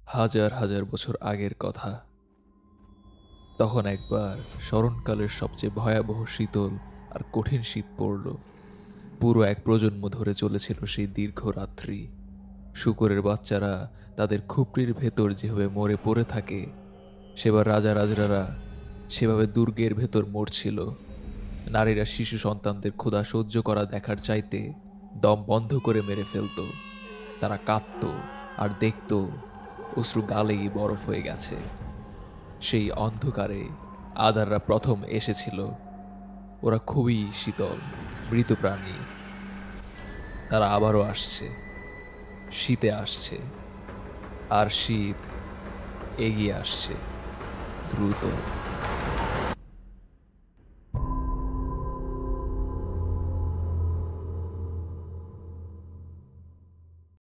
হাজার হাজার বছর আগের কথা। তখন একবার স্মরণকালের সবচেয়ে ভয়াবহ শীতল আর কঠিন শীত পড়ল। পুরো এক প্রজন্ম ধরে চলেছিল সেই দীর্ঘ রাত্রি। শূকরের বাচ্চারা তাদের খুপড়ির ভেতর যেভাবে মরে পড়ে থাকে, সেবার রাজা রাজরারা সেভাবে দুর্গের ভেতর মরছিল। নারীরা শিশু সন্তানদের ক্ষুধা সহ্য করা দেখার চাইতে দম বন্ধ করে মেরে ফেলত। তারা কাঁদত আর দেখত অশ্রু গালেই বরফ হয়ে গেছে। সেই অন্ধকারে আদাররা প্রথম এসেছিল। ওরা খুবই শীতল, মৃত প্রাণী। তারা আবারও আসছে, শীতে আসছে, আর শীত এগিয়ে আসছে দ্রুত।